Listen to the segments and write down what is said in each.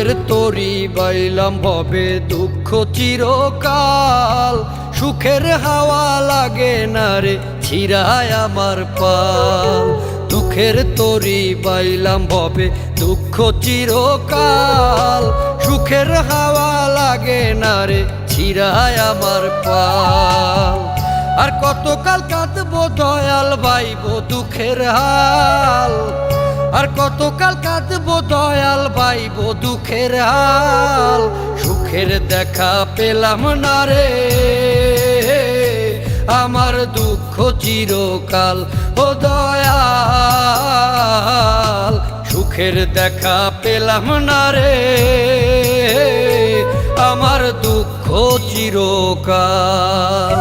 দুঃখের তরি বাইলাম ভবে দুঃখ চিরকাল, সুখের হাওয়া লাগে না রে ছিড়ায় আমার পাল। দুঃখের তরি বাইলাম ভবে দুঃখ চিরকাল, সুখের হাওয়া লাগে না রে ছিড়ায় আমার পাল। আর কতকাল কাঁদবো দয়াল ভাইব দুঃখের হাল, আর কতকাল কাঁদবো দয়াল ভাইব দুঃখের হাল। সুখের দেখা পেলাম না রে আমার দুঃখ চিরকাল ও দয়াল। সুখের দেখা পেলাম না রে আমার দুঃখ চিরকাল।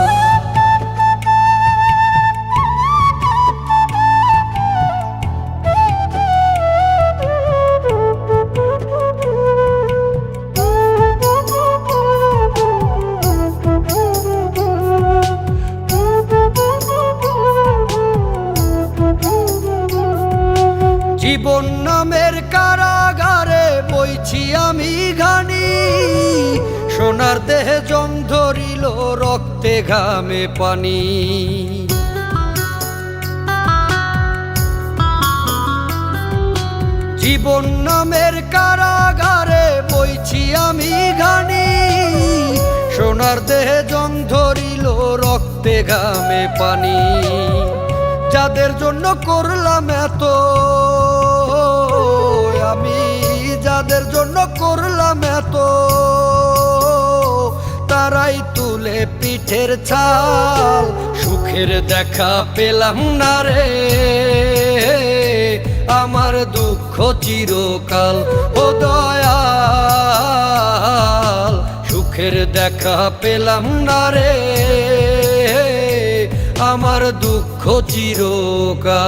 জীবন নামের কারাগারে বইছি আমি ঘানি, সোনার দেহে জং ধরিল রক্তে ঘামে পানি। জীবন নামের কারাগারে বইছি আমি ঘানি, সোনার দেহে জং ধরিল রক্তে ঘামে পানি। যাদের জন্য করলাম এত আমি, যাদের জন্য করলাম এত, তারাই তুলে পিঠের ছাল। সুখের দেখা পেলাম না রে আমার দুঃখ চিরকাল ও দয়াল। সুখের দেখা পেলাম না রে আমার দুঃখ চিরকাল।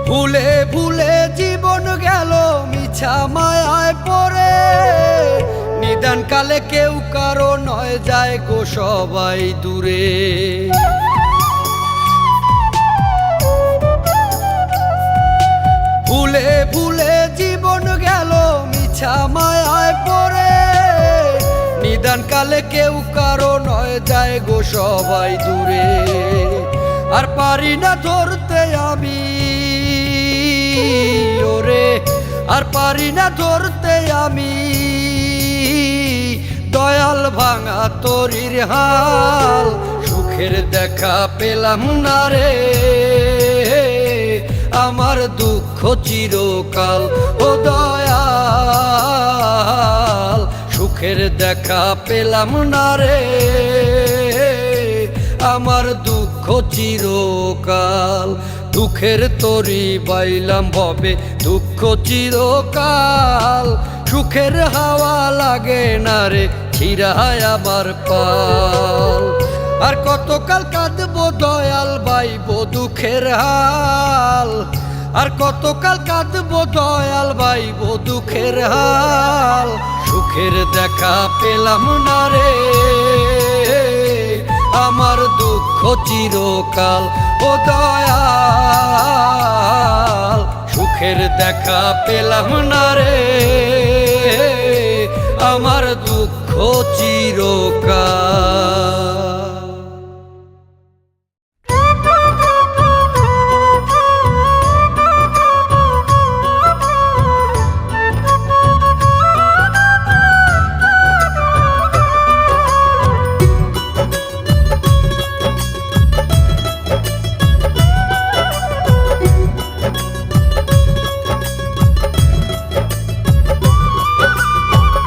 ভুলে ভুলে জীবন গেল মিছা মায়ায় পড়ে, নিদান কালে কেউ কারো নয় যায় গো সবাই দূরে। ভুলে ভুলে জীবন গেল মিছা মায়ায় পড়ে, নিদান কালে কেউ কারো নয় যায় গো সবাই দূরে। আর পারি না ধরতে আমি ওরে, আর পারি না ধরতে আমি দয়াল ভাঙা তরির হাল। সুখের দেখা পেলাম না রে আমার দুঃখ চিরকাল ও দয়াল। সুখের দেখা পেলাম না রে আমার দুঃখ চিরকাল। দুঃখের তরি বাইলাম ভবে দুঃখ চিরকাল, সুখের হাওয়া লাগে না রে ছিড়ায় আমার পাল। আর কতকাল কাঁদবো দয়াল ভাইব দুঃখের হাল, আর কতকাল কাঁদবো দয়াল ভাইব দুঃখের হাল। সুখের দেখা পেলাম না রে আমার দুঃখ চিরকাল ও দয়াল। সুখের দেখা পেলাম না রে আমার দুঃখ চিরকাল।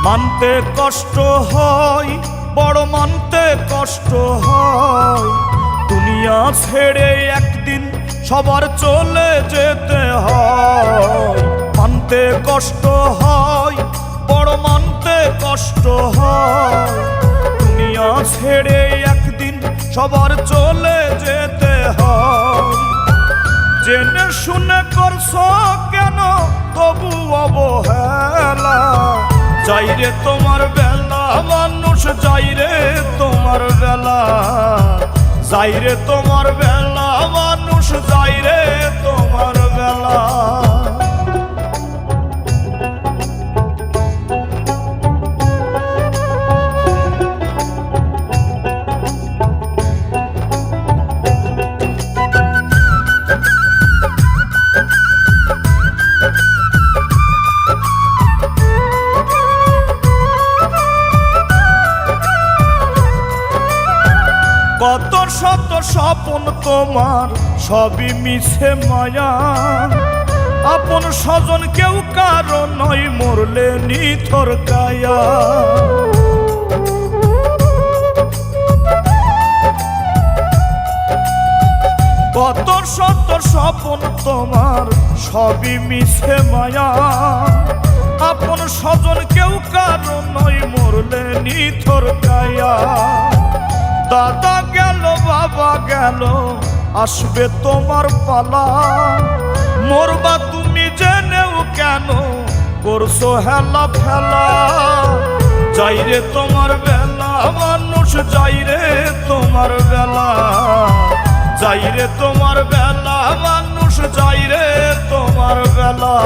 মানতে কষ্ট হয়, বড় মানতে কষ্ট হয়, দুনিয়া ছেড়ে একদিন সবার চলে যেতে হয়। মানতে কষ্ট হয়, বড় মানতে কষ্ট হয়, দুনিয়া ছেড়ে একদিন সবার চলে যেতে হয়। জেনে শুনে করছো কেন তবু অবহেলা, যাই রে তোমার বেলা মানুষ, যাই রে তোমার বেলা, যাই রে তোমার বেলা মানুষ, যাই রে তোমার বেলা। কত শত স্বপ্ন তোমার সবই মিছে মায়া, আপন স্বজন কেউ কারো নয়, মরলে নিথর কায়া। কত শত স্বপ্ন তোমার সবই মিছে মায়া, আপন স্বজন কেউ কারো নয়, মরলে নিথর কায়া। দাদা গেল বাবা গেল আসবে তোমার পালা, মরবা তুমি জেনেও কেন করছো হেলা ফেলা, যাই রে তোমার বেলা মানুষ, যাই রে তোমার বেলা, যাই রে তোমার বেলা মানুষ, যাই রে তোমার বেলা।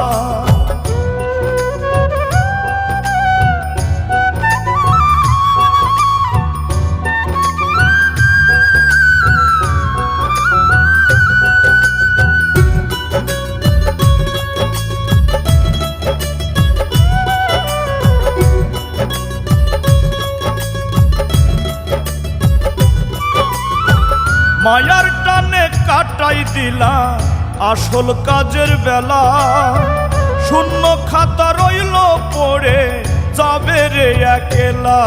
মায়ার টানে কাটাই দিলা আসল কাজের বেলা, শূন্য খাতা রইল পড়ে যাবে রে একলা।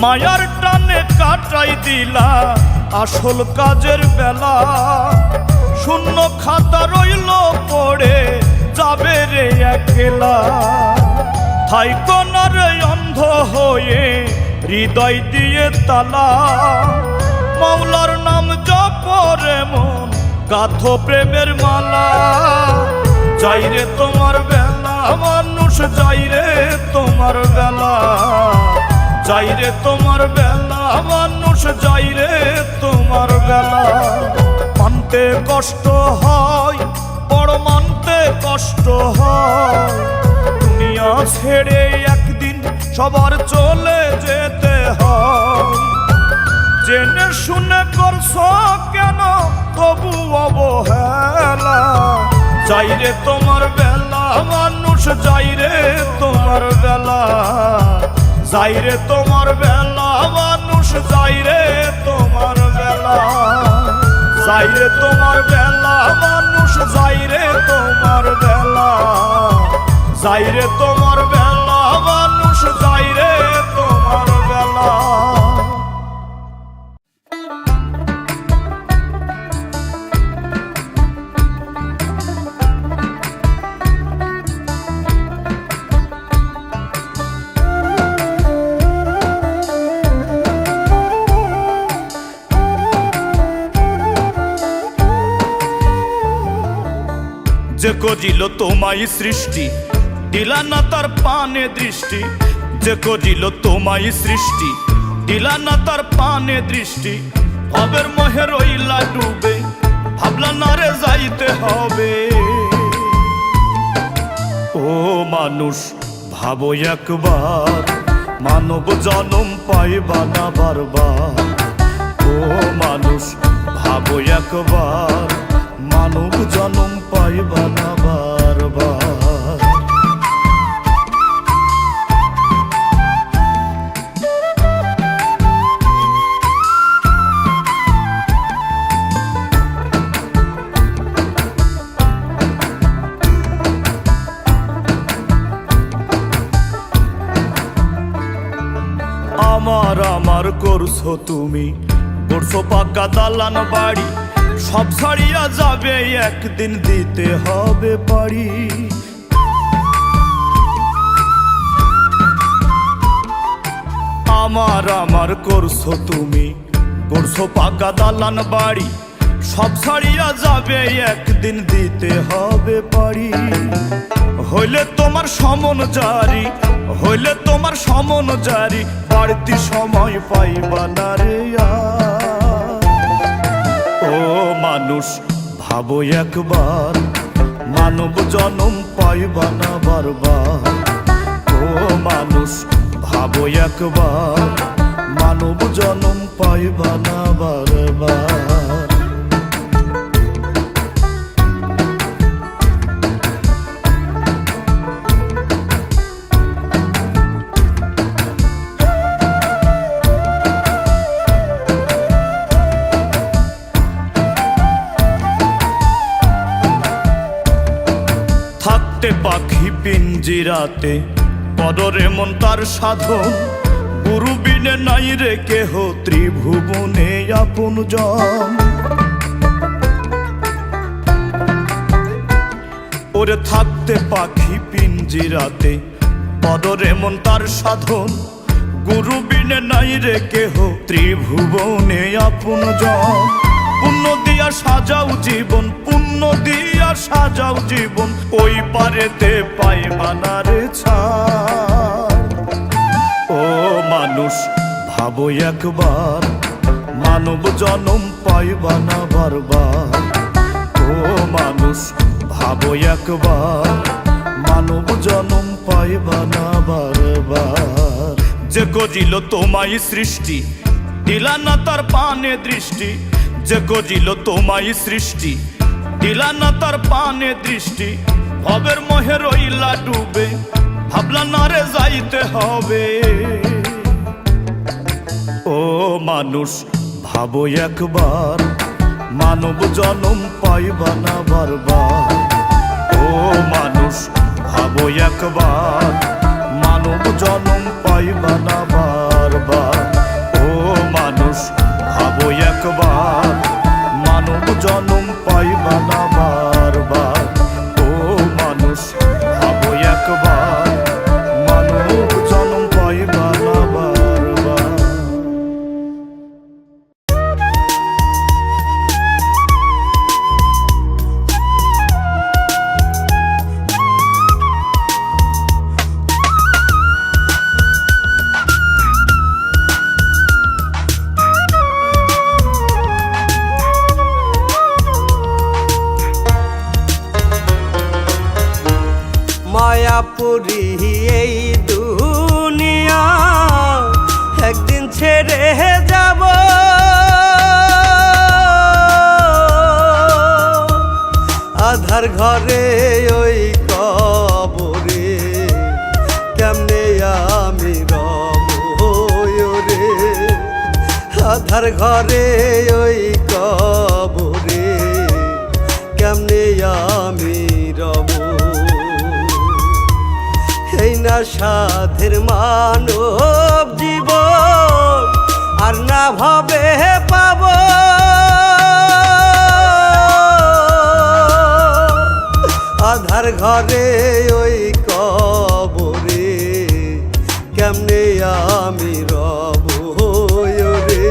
মায়ার টানে কাটাই দিলা আসল কাজের বেলা, শূন্য খাতা রইল পড়ে যাবে রে একলা। থাইকো না রে অন্ধ হয়ে হৃদয় দিয়ে তালা, মাওলার নাম জপরে মন গাথো প্রেমের মালা, যাই রে তোমার বেলা মানুষ, যাই রে তোমার বেলা, যাই রে তোমার বেলা মানুষ, যাই রে তোমার বেলা। মানতে কষ্ট হয় বড় মানতে কষ্ট হয়, দুনিয়া ছেড়ে একদিন সবার চলে যেতে হয়। জেনে শুনে করছো কেন তবু অবহেলা, যাই রে তোমার বেলা মানুষ, যাই রে তোমার বেলা, যাই রে তোমার বেলা মানুষ, যাই রে তোমার বেলা, যাই রে তোমার বেলা মানুষ, যাই রে তোমার বেলা, যাই রে তোমার বেলা মানুষ, যাই রে তোমার বেলা। যে করিল তোমায় সৃষ্টি দিলা না তার পানে দৃষ্টি, যে করিল তোমায় সৃষ্টি দিলা না তার পানে দৃষ্টি, ভবের মোহে রইলা ডুবে ভাবলা না রে যাইতে হবে। ও মানুষ ভাবো একবার, মানব জনম পাইবা না বারবার। ও মানুষ ভাবো একবার, মানব জনম পাইবা না বারবার। আমার আমার করছো তুমি, করছো পাকা দালান বাড়ি, সব ছাড়িয়া যাবে একদিন দিতে হবে পারি। আমার আমার করছো তুমি, করছো পাকা দালান বাড়ি, সব ছাড়িয়া যাবে একদিন দিতে হবে পারি। হইলে তোমার সমন জারি, হইলে তোমার সমন জারি, বাড়তি সময় পাইবা না রে আর। ও মানুষ ভাবো একবার, মানব জনম পাইবা না বারবার। ও মানুষ ভাবো একবার, মানব জনম পাইবা না বারবার। থাকতে পাখি পিঞ্জিরাতে, পদরে মন তার সাধন, গুরু বিনে নাই রে কেহ ত্রিভুবনে আপন জন। ওরে থাকতে পাখি পিঞ্জিরাতে, পদরে মন তার সাধন, গুরু বিনে নাই রে কেহ ত্রিভুবনে আপন জন। পুণ্য দিয়া সাজাও জীবন, পুণ্য দিয়া সাজাও জীবন, ওই পারেতে পাইবা না রে ছাড়। ও মানুষ ভাবো একবার, মানব জনম পাইবা না বারবার। ও মানুষ ভাবো একবার, মানব জনম পাইবা না বারবার। যে গজিল তোমায় সৃষ্টি, দিলা না তার পানে দৃষ্টি। যে গজিল তোমায় সৃষ্টি, দিলা না তার পানে দৃষ্টি। ভবের মোহে রইলা ডুবে, ভাবলা না রে যাইতে হবে। ও মানুষ ভাবো একবার, মানব জনম পাইবা না বারবার। ও মানুষ ভাবো একবার, মানব জনম পাইবা না বারবার। ও মানুষ ভাবো একবার, মানব জনম পাইবা না বারবার। ও মানুষ ভাবো একবার, মানব জনম পাইবা না বারবার। মায়াপুরী এই দুনিয়া একদিন ছেড়ে যাব। আধার ঘরে ওই কবরে কেমনে আমি রব রে। আধার ঘরে ওই কবরে কেমনে আমি রব। এই না সাধের মানব জীবন আর না ভাবে পাব। আধার ঘরে ওই কবরে কেমনে আমি রব রে।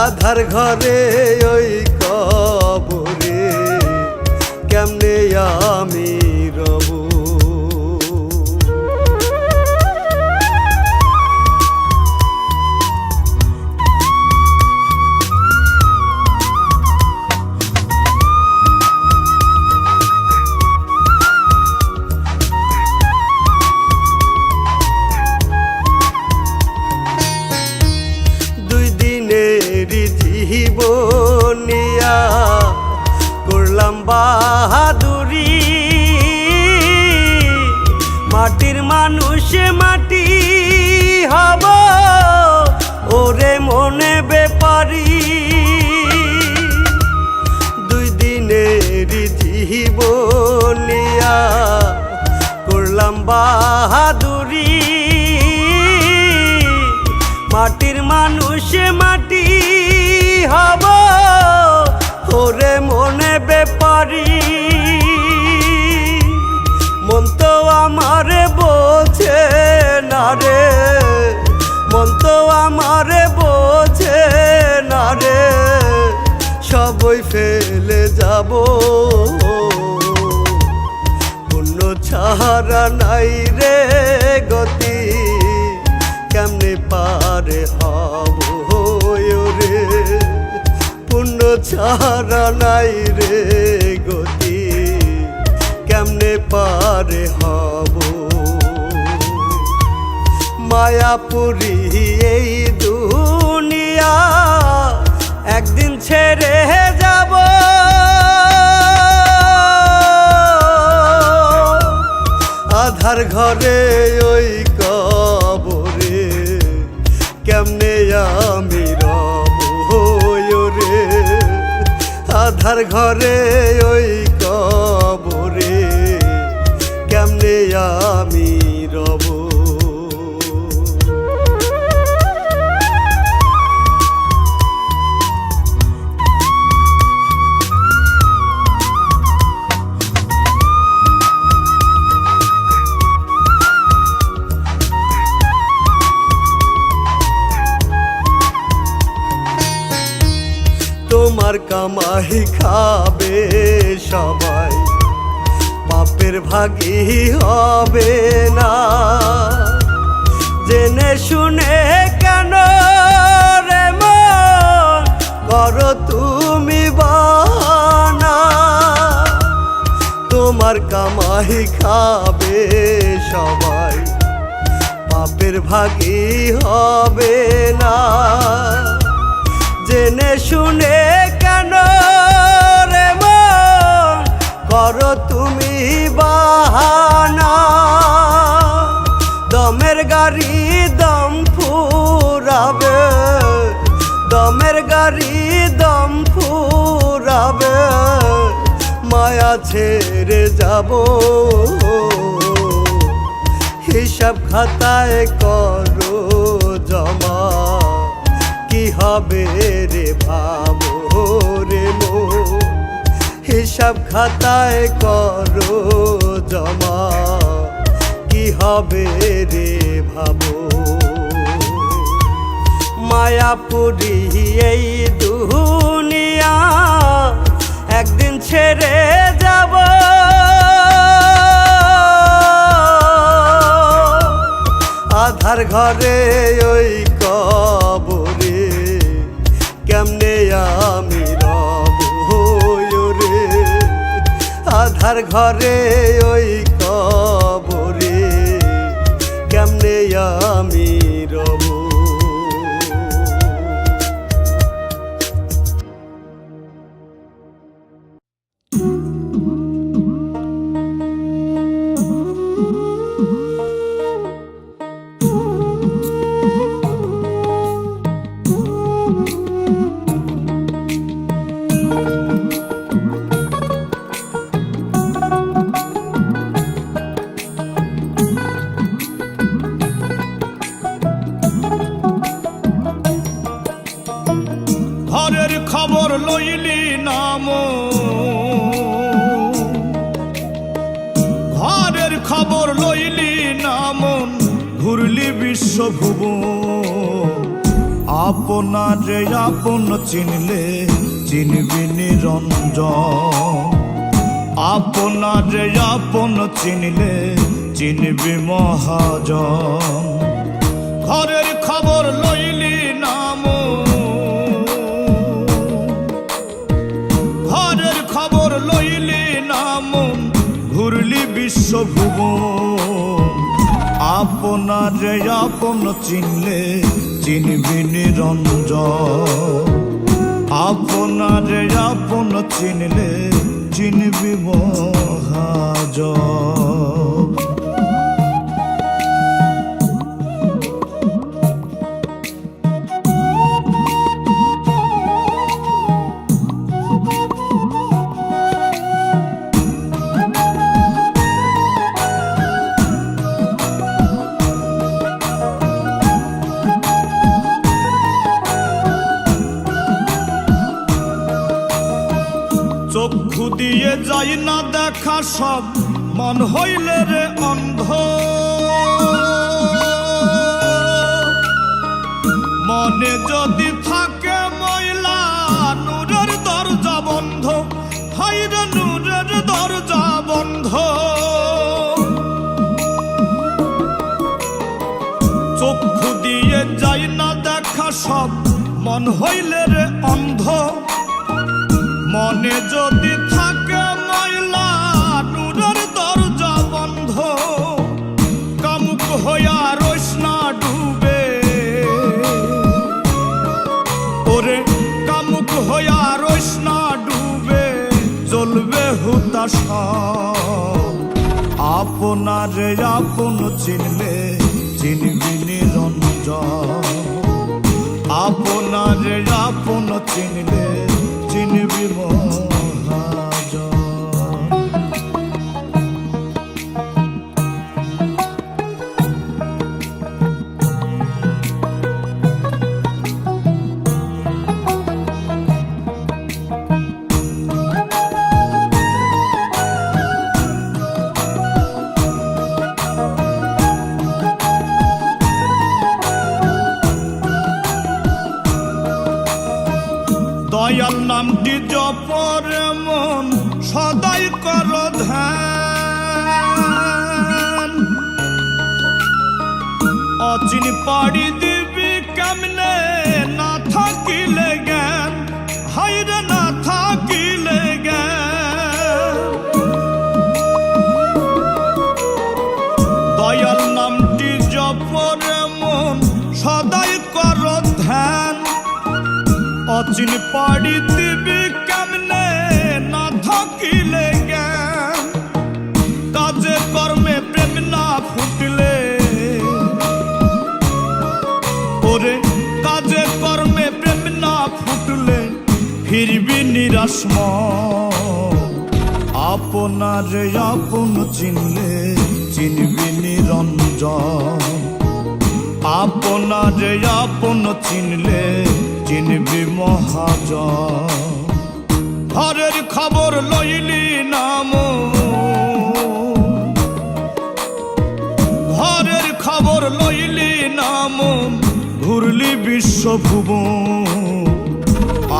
আধার ঘরে ওই কবরে কেমনে আমি রব। জীবনিয়া করলাম বাহাদুরি। মাটির মানুষ মাটি হব ওরে মনে বেপারি। দুই দিনের জীবনিয়া করলাম বাহাদুরি। মাটির মানুষ মাটি হব ওরে মনে বেপারি। মন তো আমার বলছে না রে নাই রে গতি, কেমনে পারে হব রে, পুণ্য ছাড়া নাই রে গতি, কেমনে পারে হব। মায়াপুরী এই দুনিয়া একদিন ছেড়ে যাব, আধার ঘরে ওই কবরে কেমনে আমি রব রে, আধার ঘরে ওই কবরে কেমনে আমি রব। তোমার কামাই খাবে সবাই, পাপের ভাগী হবে না, জেনে শুনে কেন রে মন করো তুমি বাহানা। তোমার কামাই খাবে সবাই, পাপের ভাগী হবে না, জেনে শুনে কেন রে মন করো তুমি বাহানা। দমের গাড়ি দম ফুরাবে, দমের গাড়ি দম ফুরাবে, মায়া ছেড়ে যাব, হিসাব খাতায় করো জমা, কি হবে রে ভাবো রে মন, হিসাব খাতায় করো জমা, কি হবে রে ভাবো। মায়াপুরী এই দুনিয়া একদিন ছেড়ে যাব, আধার ঘরে ওই কবরে কেমনে আমি রব রে, আধার ঘরে ওই কবরে কেমনে আমি রব। ঘরের খবর লইলি নাম, ঘরের খবর লইলি নাম, ঘুরলি বিশ্বভুবন, আপনারে আপন চিনলে চিনবি নিরঞ্জন, আপনারে আপন চিনলে চিনবি মহাজন। ঘরের খবর লইলি নাম, ঘরের খবর লইলি নাম, ঘুরলি বিশ্বভুবন, আপনারে আপন চিনলে চিনবি নিরঞ্জন, আপনারে আপন চিনলে চিনবি মহাজন। চক্ষু দিয়ে যাই না দেখা সব, মন হইলে রে অন্ধ, মনে যদি থাকে ময়লা নূরের দরজা বন্ধ, হাইরে নূরের দরজা বন্ধ। সব মন হইলে রে অন্ধ, মনে যদি থাকে ময়লা নূরের দরজা বন্ধ, কামুক হইয়া রইস না ডুবে, ওরে কামুক হইয়া রইস না ডুবে, জ্বলবে হুতাশা। আপনারে আপন চিনলে চিনবি নিরঞ্জন, আপনারে আপন চিনলে চিনবি মহাজন। দয়াল নামটি জপরে মন সদাই কর ধ্যান, অচিন পাড়ি দিবি কেমনে না থাকিলে জ্ঞান, হাইরে না থাকিলে জ্ঞান। দয়াল নামটি জপরে মন সদাই কর ধ্যান, অচিন পাড়ি দিবি কেমনে না থাকিলে জ্ঞান। কাজে কর্মে প্রেম না ফুটলে, ওরে কাজে কর্মে প্রেম না ফুটলে ফিরবি নিরাশ মন। আপনারে আপন চিনলে চিনবি নিরঞ্জন, আপনারে আপন চিনলে চিনবি মহাজন। ঘরের খবর লইলি নাম, ঘরের খবর লইলি নাম, ঘুরলি বিশ্বভুবন।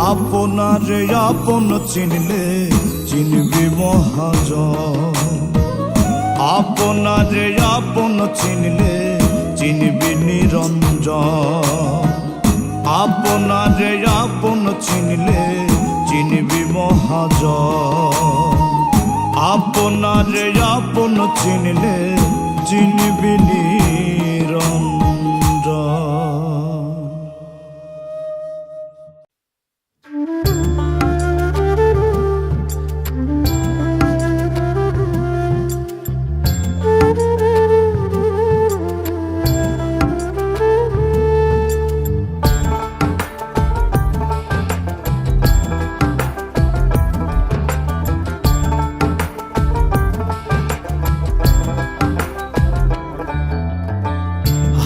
আপনারে আপন চিনলে চিনবি মহাজন, আপনারে আপন চিনলে চিনবি নিরঞ্জন। আপনারে আপন চিনলে চিনবি মহাজন, আপনারে আপন চিনলে চিনবি নিরঞ্জন।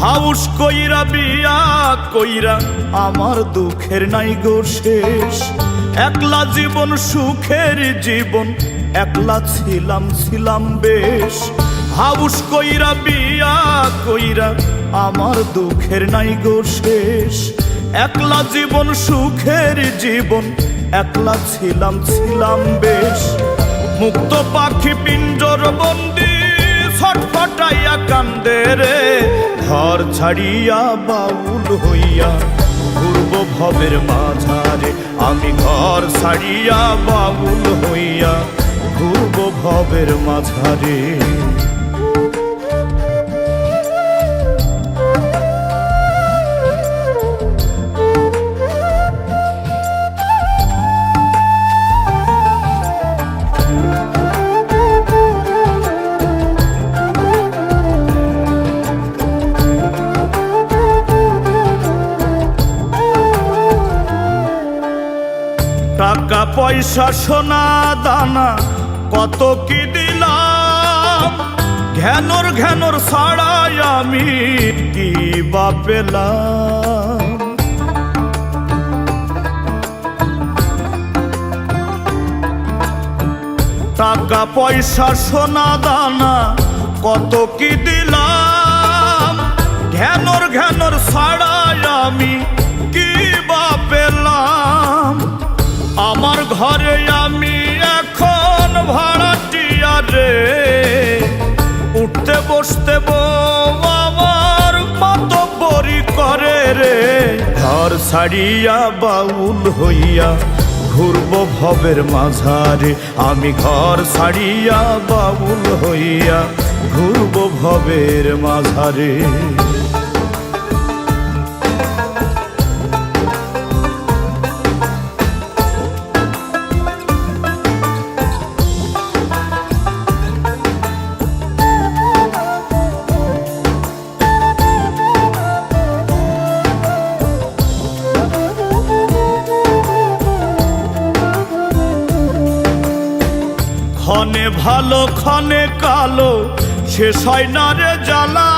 হাউস কইরা বিয়া কইরা আমার দুঃখের নাই গো শেষ, একলা জীবন সুখের জীবন একলা ছিলাম বেশ। হাউস কইরা বিয়া কইরা আমার দুঃখের নাই গো শেষ, একলা জীবন সুখের জীবন একলা ছিলাম বেশ। মুক্ত পাখি পিঞ্জর বন্দি ছটফটাইয়া কান্দে রে, ঘর ছাড়িয়া বাউল হইয়া পূর্ব ভবের মাঝারে। আমি ঘর ছাড়িয়া বাউল হইয়া পূর্ব ভবের মাঝারে। টাকা পয়সা সোনা দানা কত কি দিলাম, ঘ্যানর ঘ্যানর ছাড়াই আমি কি বা পেলাম। টাকা পয়সা সোনা দানা কত কি দিলাম, ঘ্যানর ঘ্যানর ছাড়াই আমি কি বা পেলাম। আমার ঘরে আমি এখন ভাড়াটিয়া রে, উঠতে বসতে বউ আমার মাতব্বরি করে রে। ঘর ছাড়িয়া বাউল হইয়া ঘুরব ভবের মাঝারে, আমি ঘর ছাড়িয়া বাউল হইয়া ঘুরব ভবের মাঝারে। ক্ষণে ভালো ক্ষণে কালো, শেষ হয় না রে জ্বালা,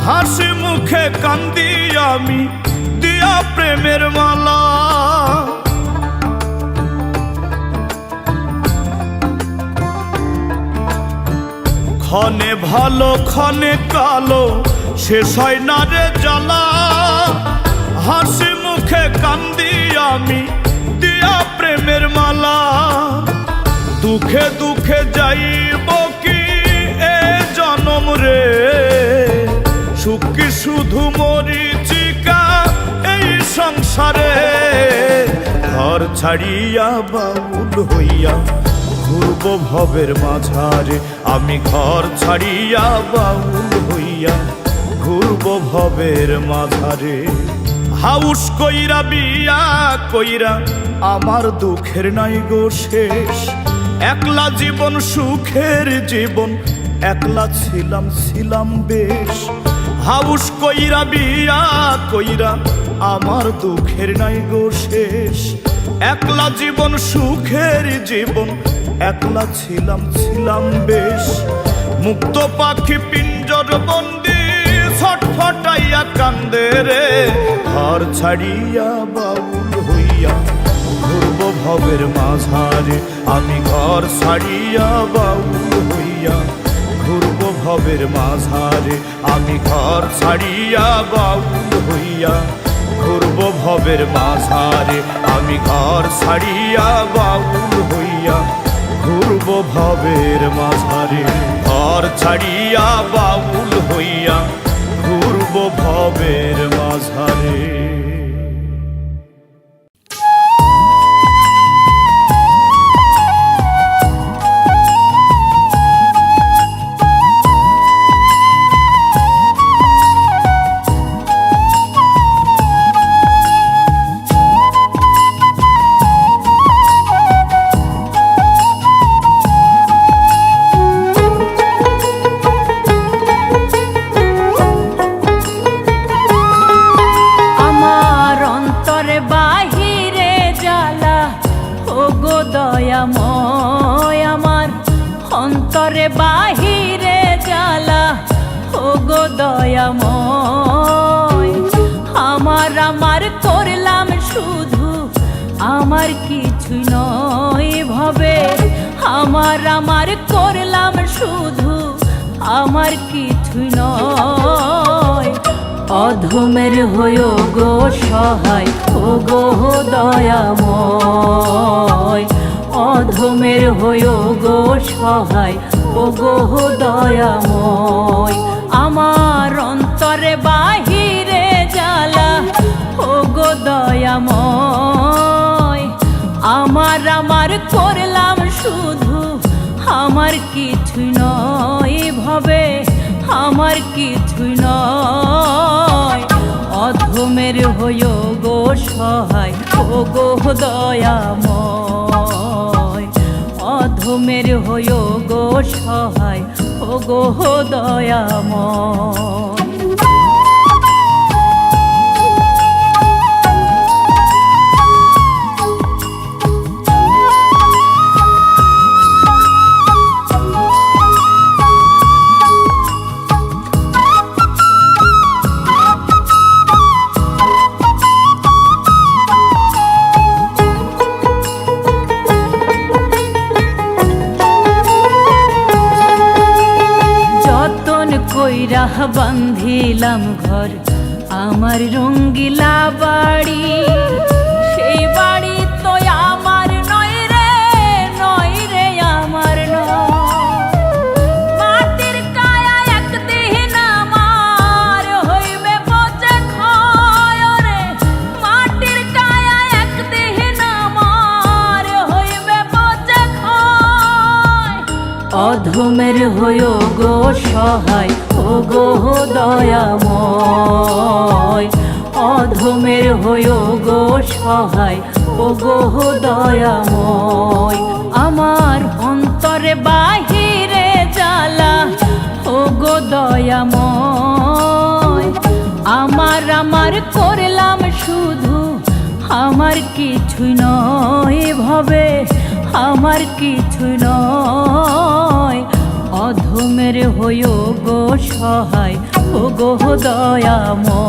হাসি মুখে কান্দি আমি দিয়া প্রেমের মালা। ক্ষণে ভালো ক্ষণে কালো, শেষ হয় না রে জ্বালা, হাসি মুখে কান্দি আমি দিয়া প্রেমের মালা। দুঃখে দুঃখে যাইব কি এ জনম রে, সুখ কি শুধু মরিচিকা এই সংসারে। ঘর ছাড়িয়া বাউল হইয়া ঘুরব ভবের মাঝারে, আমি ঘর ছাড়িয়া বাউল হইয়া ঘুরব ভবের মাঝারে। হাউস কইরা বিয়া কইরা আমার দুঃখের নাই গো শেষ, একলা জীবন সুখের জীবন একলা ছিলাম বেশ। হাউস কইরা বিয়া কইরা আমার দুঃখের নাই গো শেষ, একলা জীবন সুখের জীবন একলা ছিলাম বেশ। মুক্ত পাখি পিঞ্জর বন্দি ছটফটাইয়া কান্দে রে, ঘর ছাড়িয়া বাউল হইয়া ঘুরব ভবের মাঝারে, আমি ঘর ছাড়িয়া বাউল হইয়া ঘুরব ভবের মাঝারে, আমি ঘর ছাড়িয়া বাউল হইয়া ঘুরব ভবের মাঝারে, আমি ঘর ছাড়িয়া বাউল হইয়া ঘুরব ভবের মাঝারে। ঘর ছাড়িয়া বাউল হইয়া ঘুরব ভবের মাঝারে। দয়াময় আমার অন্তরে বাহিরে জ্বালা, ও গো দয়াময়। আমার করলাম শুধু, আমার কিছুই নয় ভবে, আমার করলাম শুধু, আমার কিছুই নয়। অধমের হইও গো সহায়, ও গো দয়াময়। অধমের হইও গো সহায়, ও গো দয়াময়। আমার অন্তরে বাহিরে জ্বালা, ও গো দয়াময়। আমার করলাম শুধু, আমার কিছুই নয় ভবে, আমার কিছুই নয়। অধমের হইও গো সহায়, ও গো দয়াময়। অধমের হইও গো সহায়, ও গো দয়াময়। কইরা বান্ধিলাম ঘর, আমার রঙ্গিলা বাড়ি। সেই বাড়ি তো আমার নয় রে, নয় রে আমার নয়। মাটির কায়া একদিন আমার হইবে পচে ক্ষয় রে, অধমের হইও গো সহায় ও গো দয়াময়, অধমের হইও গো সহায় ও গো দয়াময়। আমার অন্তরে বাহিরে জ্বালা ও গো দয়াময়, আমার করলাম শুধু, আমার কিছুই নয় ভবে, আমার কিছুই নয়। অধমের হইও গো সহায় ও গো দয়াময়,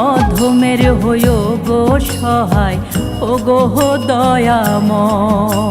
অধমের হইও গো সহায় ও গো দয়াময়।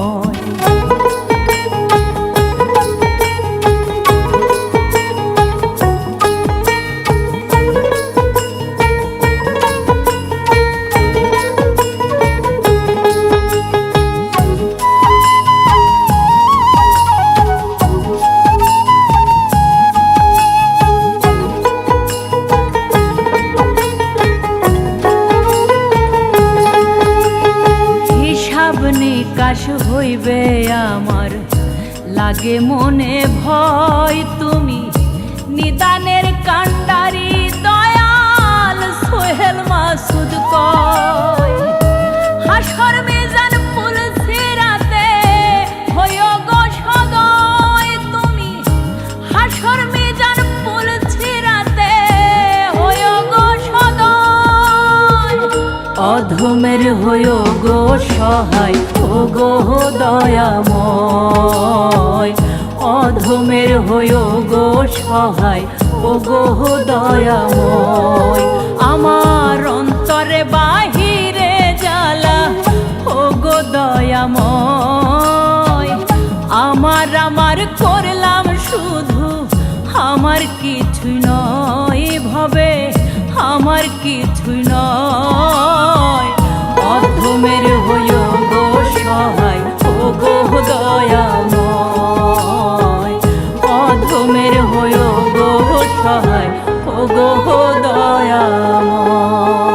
নিকাশ হইবে আমার, লাগে মনে ভয়, তুমি নিদানের কান্ডারি দয়াল সোহেল মাসুদ কয়। হাসর মিজান ফুল সিরাতে হইও গো সদয়, তুমি হাসর মিজান ফুল সিরাতে হইও গো সদয়। অধমের হইও গো সহায় ও গো দয়াময়, অধমের হইও গো সহায় ও গো দয়াময়। আমার অন্তরে বাহিরে জ্বালা ও গো দয়াময়, আমার করলাম শুধু, আমার কিছুই নয় ভবে, আমার কিছুই নয়। অধমের হইও গো সহায় ও গো দয়াময়, অধমের হইও গো সহায় ও গো দয়াময়।